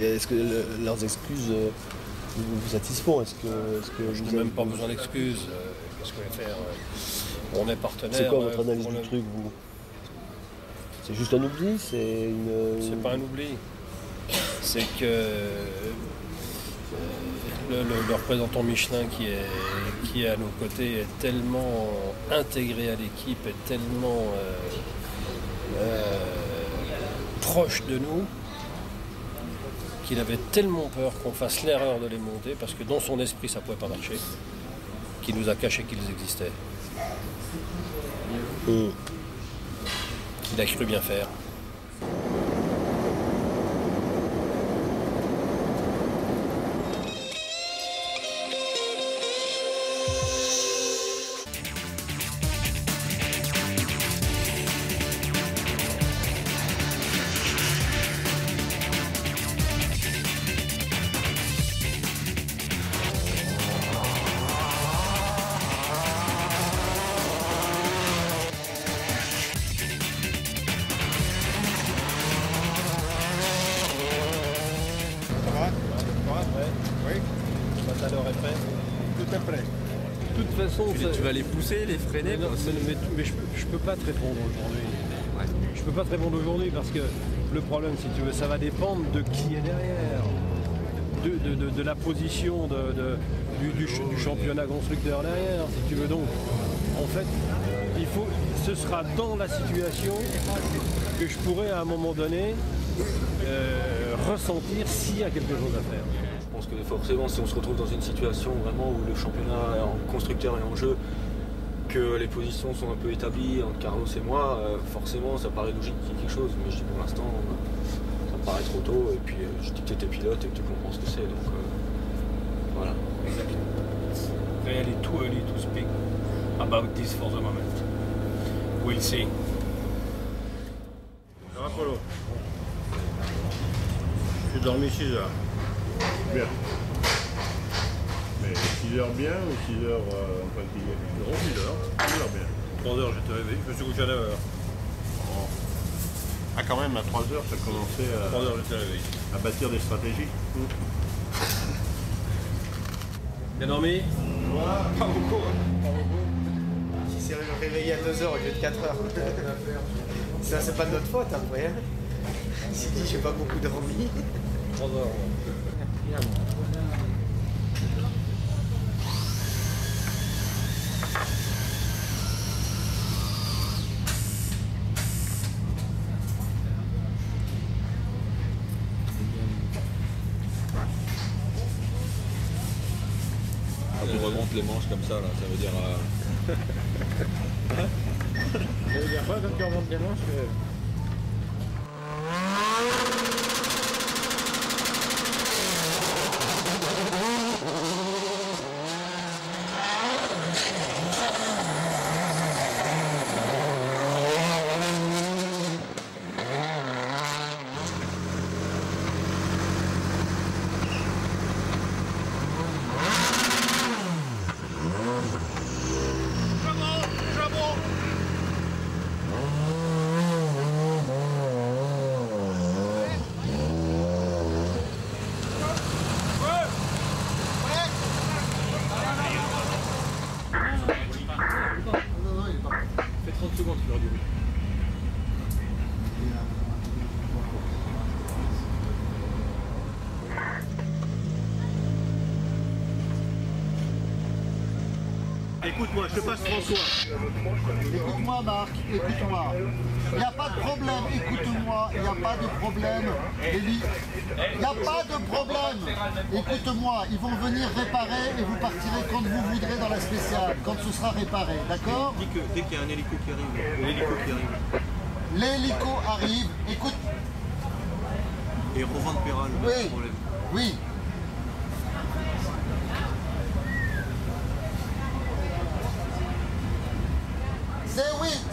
Et est-ce que leurs excuses vous satisfont? Est-ce que Je n'ai même pas besoin d'excuses. Qu'est-ce qu'on va faire? On est partenaire. C'est quoi votre analyse du truc, vous? C'est juste un oubli? C'est pas un oubli. C'est que le représentant Michelin qui est à nos côtés est tellement intégré à l'équipe, est tellement proche de nous, qu'il avait tellement peur qu'on fasse l'erreur de les monter, parce que dans son esprit ça ne pouvait pas marcher, qu'il nous a caché qu'ils existaient. Il a cru bien faire. Tout est prêt. De toute façon, tu vas les pousser, les freiner? Mais je peux pas te répondre aujourd'hui. Ouais. Je peux pas te répondre aujourd'hui parce que le problème, si tu veux, ça va dépendre de qui est derrière, de la position du championnat constructeur derrière, si tu veux. Donc, en fait, ce sera dans la situation que je pourrais à un moment donné ressentir s'il y a quelque chose à faire. Je pense que forcément, si on se retrouve dans une situation vraiment où le championnat en constructeur est en jeu, que les positions sont un peu établies entre Carlos et moi, forcément ça paraît logique qu'il y ait quelque chose, mais je dis pour l'instant ça me paraît trop tôt, et puis je dis que tu étais pilote et que tu comprends ce que c'est, donc voilà. Really too early to speak about this for the moment. We'll see. Ça va, Polo? J'ai dormi 6 heures. Bien. Mais 6 heures bien ou 6 heures fatigué? Non, 6 heures. 6 heures bien. 3 heures j'étais réveillé, je me suis couché à 9 heures. Oh. Ah quand même, à 3 heures, ça commençait à, 3 heures, j'étais réveillé, à bâtir des stratégies. Bien dormi? Pas beaucoup. Si c'est réveillé à 2 heures au lieu de 4 heures. Ça, c'est pas de notre faute après. Hein. Si dit j'ai pas beaucoup dormi. 3 heures. Tu remontes les manches comme ça, là, ça veut dire... Ça veut dire quoi quand tu remontes les manches? Fais 30 secondes, tu leur dis oui. Écoute-moi, je te passe François. Écoute-moi Marc, écoute-moi. Il n'y a pas de problème, écoute-moi, il n'y a pas de problème. Il n'y a pas de problème. Écoute-moi, ils vont venir réparer et vous partirez quand vous voudrez dans la spéciale, quand ce sera réparé, d'accord? Dis que dès qu'il y a un hélico qui arrive, l'hélico qui arrive. L'hélico arrive, écoute. Et revendre Péral, Oui, pas de problème. oui.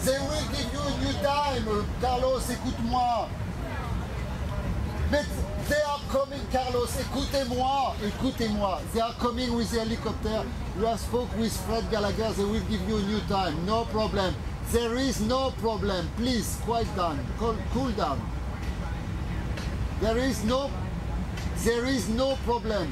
They will give you a new time, Carlos, écoute-moi. But they are coming, Carlos, écoutez-moi, écoutez-moi. They are coming with the helicopter. You have spoke with Fred Gallagher, they will give you a new time, no problem. There is no problem, please, quiet down, cool down. There is no There is no problem.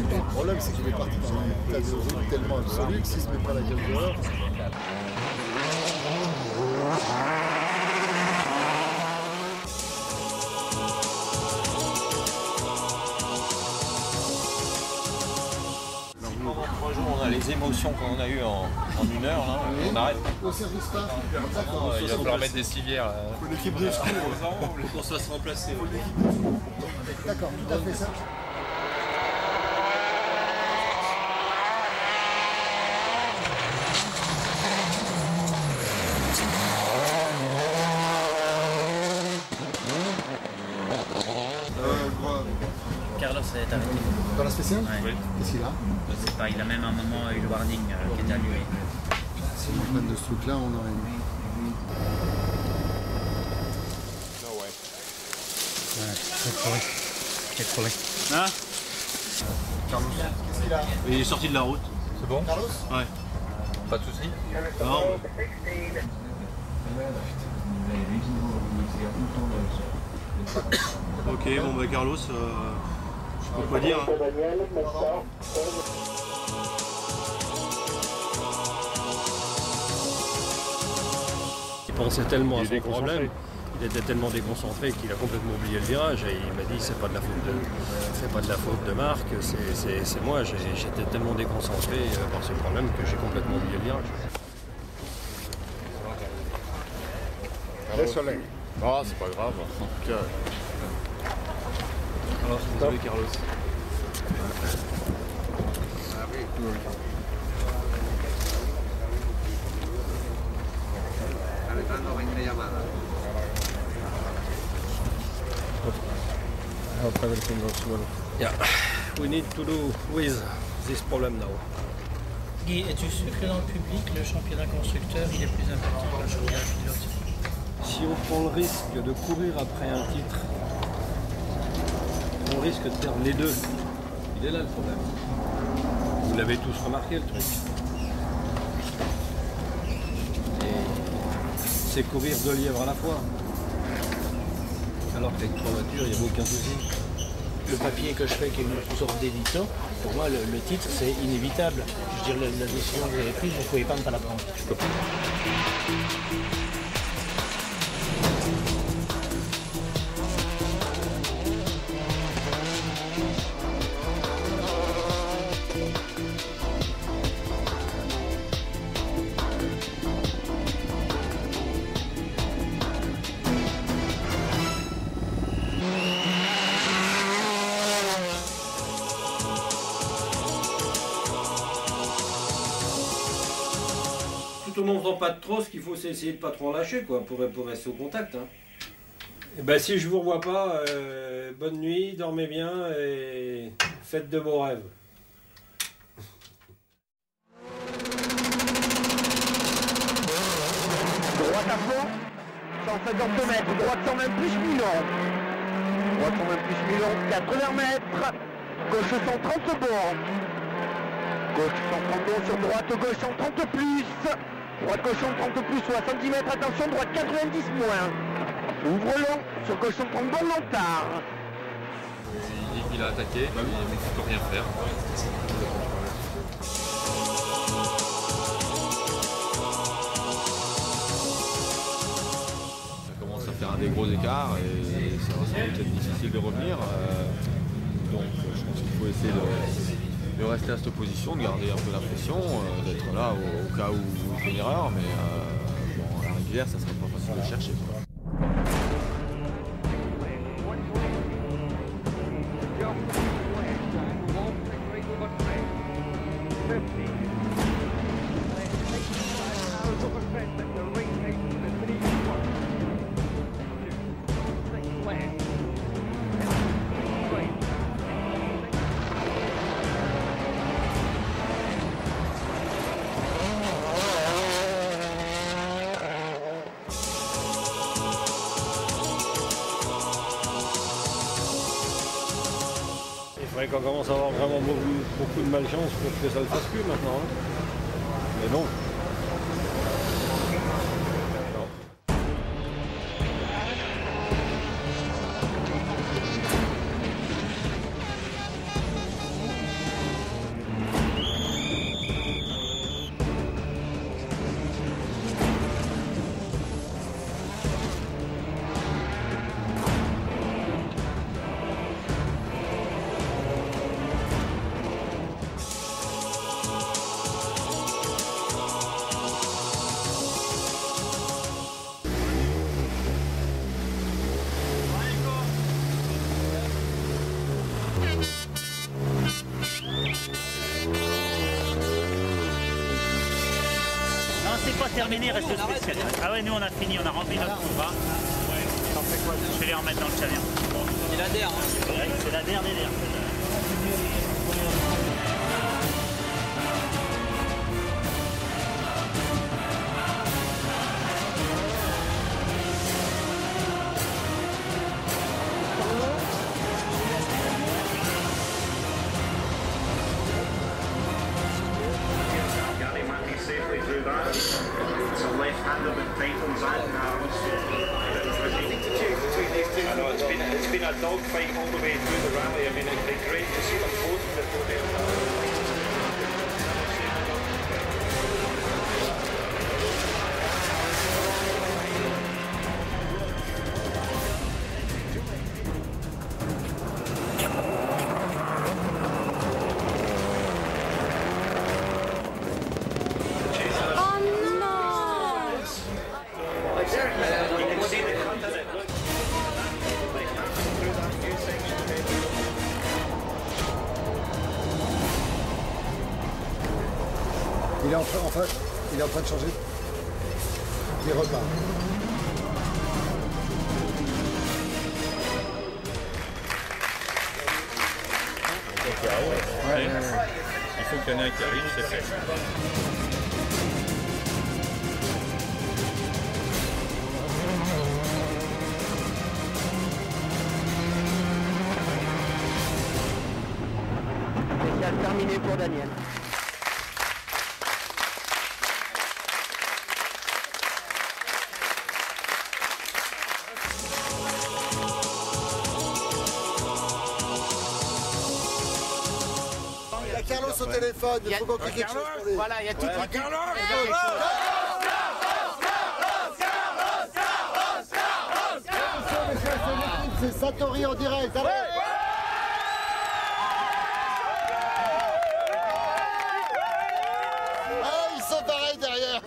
Le problème, c'est qu'il est parti dans un état de route tellement absolu que s'il se met pas la gueule dehors. Pendant 3 jours, on a les émotions qu'on a eues en 1 heure, là, on arrête. Au service pas. D'accord. Il va falloir mettre des civières. L'équipe de secours, pour ça se remplacer. D'accord, tout à fait ça. Carlos est arrêté. Dans la spéciale? Ouais. Qu'est-ce qu'il a? Je sais pas, il a même à un moment eu le warning qui était allumé. Si on prenne de ce truc-là, on aurait eu. Quel problème? Hein Carlos. Qu'est-ce qu'il a? Il est sorti de la route. C'est bon? Carlos? Ouais. Pas de soucis? Non. Ok, bon bah Carlos, je sais pas quoi dire. Hein. Il pensait tellement à son problème, il était tellement déconcentré qu'il a complètement oublié le virage et il m'a dit c'est pas de la faute de Marc, c'est moi, j'étais tellement déconcentré par ce problème que j'ai complètement oublié le virage. Désolé. Ah, c'est pas grave. Alors, désolé Carlos. Yeah, we need to do with this problem now. Guy, es-tu sûr que dans le public, le championnat constructeur, il est plus important que le championnat pilote? Si on prend le risque de courir après un titre, on risque de perdre les deux. Il est là le problème. Vous l'avez tous remarqué le truc. Et c'est courir 2 lièvres à la fois. Alors qu'avec 3 voitures, il n'y a aucun souci. Le papier que je fais qui est une sorte d'édito, pour moi le titre c'est inévitable. Je veux dire, la décision que vous avez prise, vous ne pouvez pas ne pas la prendre. Tout en n'en faisant pas de trop, ce qu'il faut c'est essayer de pas trop en lâcher quoi, pour rester au contact. Hein. Et ben, si je vous revois pas, bonne nuit, dormez bien et faites de beaux rêves. Droite à fond, 150 mètres, droite 120 plus Milon. Droite 120 plus Milon, 80 mètres. Gauche 130 bornes. Gauche 130 bornes sur droite, gauche 130 plus. Droite gauche 130 plus, 70 mètres, attention, droite 90 moins. Ouvre long, sur gauche 130 bornes, Lontard. Il dit qu'il a attaqué, mais il ne peut rien faire. Ça commence à faire un des gros écarts et ça va sans doute être difficile de revenir. Donc je pense qu'il faut essayer de rester à cette position, de garder un peu la pression, d'être là au cas où il fait une erreur, mais bon, à la rivière ça ne serait pas facile de chercher. Quoi. faudrait qu'on commence à avoir vraiment beaucoup de malchance pour que ça ne le fasse plus maintenant. Hein. Mais bon. C'est pas terminé, il reste le spécial. Ah ouais, nous on a fini, on a rempli notre couva. Je vais les remettre dans le camion. C'est la der, hein. Ouais, c'est la dernière. It's been a dogfight all the way through the rally. I mean, it'd be great to see them both before they Il est en train de changer. Il repart. Ouais. Il faut qu'il y en ait un qui arrive, c'est fait. Spécial terminé pour Daniel. Carlos au téléphone, il faut qu'on ait quelque chose pour lui. Voilà, il y a toute l'équipe. C'est Satori en direct. Allez. Ah, ils sont pareils derrière.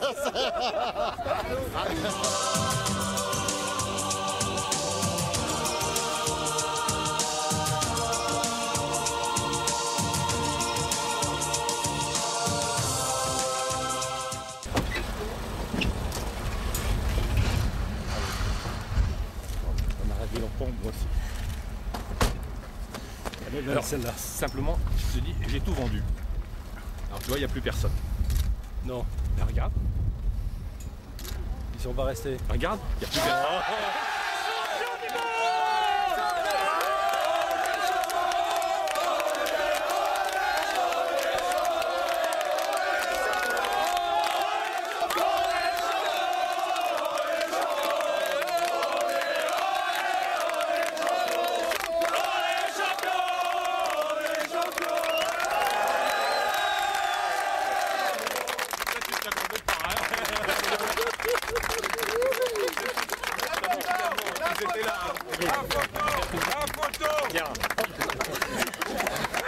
Moi aussi. Alors celle-là, simplement, je te dis, j'ai tout vendu. Alors tu vois, il n'y a plus personne. Non. Mais regarde. Ils sont pas restés. Regarde, il n'y a plus personne.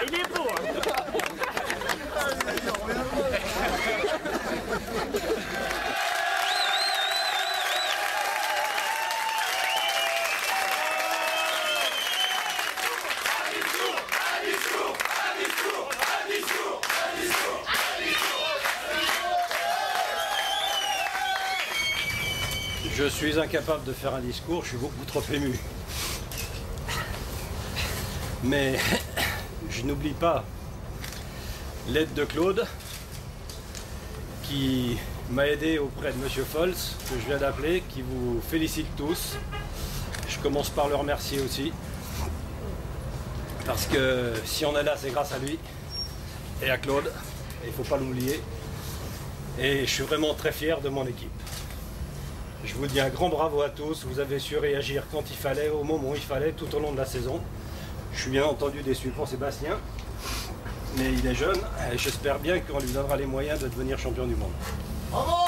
Il est beau, hein. Je suis incapable de faire un discours, je suis beaucoup trop ému. Mais je n'oublie pas l'aide de Claude qui m'a aidé auprès de M. Fols, que je viens d'appeler, qui vous félicite tous. Je commence par le remercier aussi. Parce que si on est là, c'est grâce à lui et à Claude. Il ne faut pas l'oublier. Et je suis vraiment très fier de mon équipe. Je vous dis un grand bravo à tous. Vous avez su réagir quand il fallait, au moment où il fallait, tout au long de la saison. Je suis bien entendu déçu pour Sébastien. Mais il est jeune et j'espère bien qu'on lui donnera les moyens de devenir champion du monde. Bravo!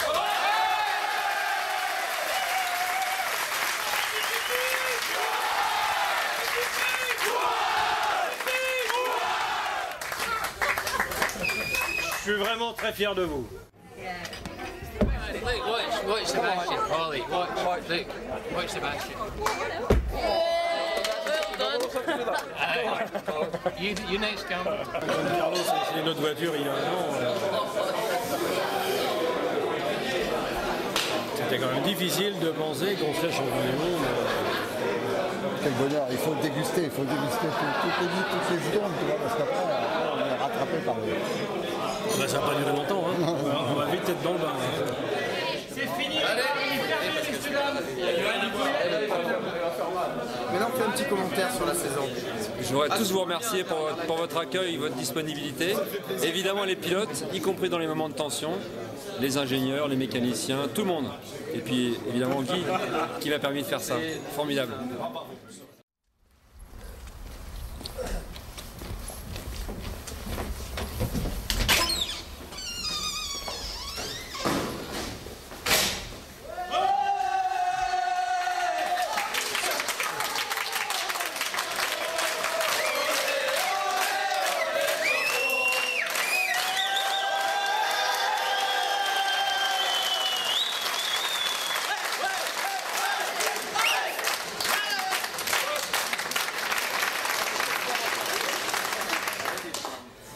Je suis vraiment très fier de vous. Watch Sebastian, Paulie. Watch Sebastian. You next, Cameron. Carlos, c'est notre voiture, il a un an. C'était quand même difficile de penser qu'on serait champion du monde. Quel bonheur, il faut le déguster toutes les secondes, tu vois, parce qu'après, on est rattrapé par le... Ben, ça n'a pas duré longtemps, hein. On va vite être dans le bain. C'est fini. Maintenant, fais un petit commentaire sur la saison. Je voudrais tous vous remercier pour votre accueil, votre disponibilité. Évidemment les pilotes, y compris dans les moments de tension, les ingénieurs, les mécaniciens, tout le monde. Et puis évidemment Guy qui m'a permis de faire ça. Formidable.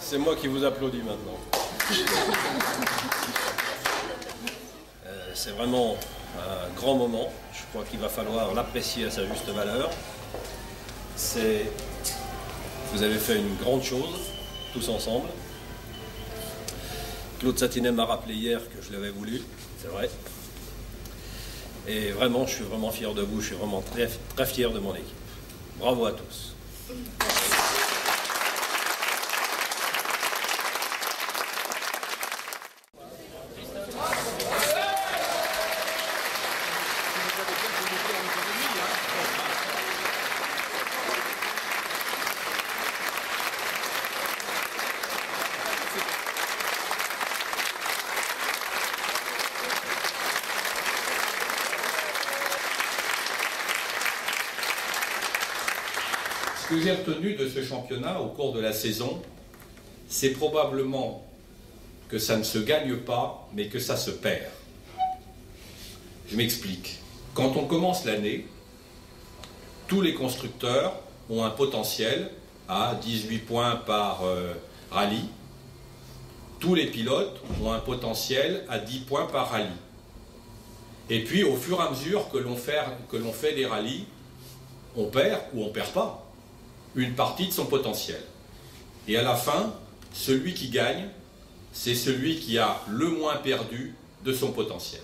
C'est moi qui vous applaudis maintenant. C'est vraiment un grand moment. Je crois qu'il va falloir l'apprécier à sa juste valeur. Vous avez fait une grande chose, tous ensemble. Claude Satinet m'a rappelé hier que je l'avais voulu, c'est vrai. Et vraiment, je suis vraiment fier de vous, je suis vraiment très, très fier de mon équipe. Bravo à tous. Ce que j'ai retenu de ce championnat au cours de la saison, c'est probablement que ça ne se gagne pas, mais que ça se perd. Je m'explique. Quand on commence l'année, tous les constructeurs ont un potentiel à 18 points par rallye. Tous les pilotes ont un potentiel à 10 points par rallye. Et puis, au fur et à mesure que l'on fait les rallyes, on perd ou on ne perd pas une partie de son potentiel. Et à la fin, celui qui gagne, c'est celui qui a le moins perdu de son potentiel.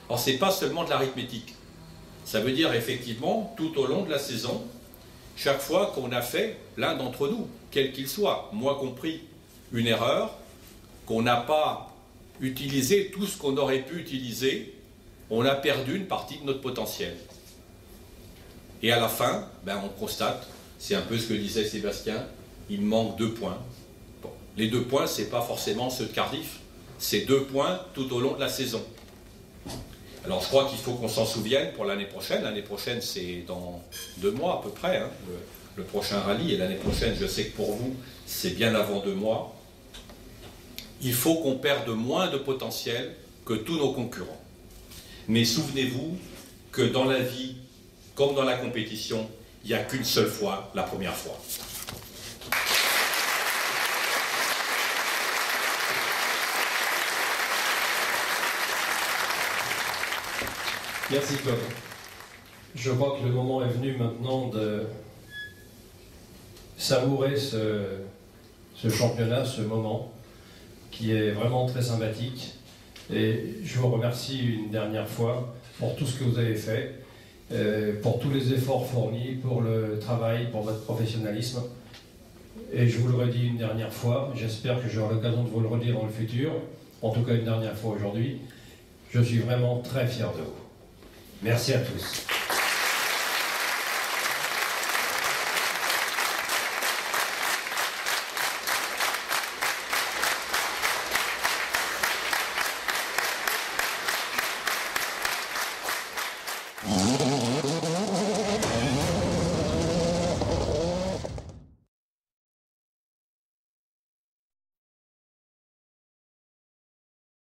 Alors, ce n'est pas seulement de l'arithmétique. Ça veut dire effectivement, tout au long de la saison, chaque fois qu'on a fait, l'un d'entre nous, quel qu'il soit, moi compris, une erreur, qu'on n'a pas utilisé tout ce qu'on aurait pu utiliser, on a perdu une partie de notre potentiel. Et à la fin, on constate, c'est un peu ce que disait Sébastien, il manque 2 points. Bon, les 2 points, ce n'est pas forcément ceux de Cardiff, c'est 2 points tout au long de la saison. Alors je crois qu'il faut qu'on s'en souvienne pour l'année prochaine. L'année prochaine, c'est dans 2 mois à peu près, hein, le prochain rallye. Et l'année prochaine, je sais que pour vous, c'est bien avant 2 mois. Il faut qu'on perde moins de potentiel que tous nos concurrents. Mais souvenez-vous que dans la vie, comme dans la compétition, il n'y a qu'une seule fois, la première fois. Merci Claude. Je crois que le moment est venu maintenant de savourer ce championnat, ce moment, qui est vraiment très sympathique. Et je vous remercie une dernière fois pour tout ce que vous avez fait, pour tous les efforts fournis, pour le travail, pour votre professionnalisme. Et je vous le redis une dernière fois, j'espère que j'aurai l'occasion de vous le redire dans le futur, en tout cas une dernière fois aujourd'hui. Je suis vraiment très fier de vous. Merci à tous. Oh.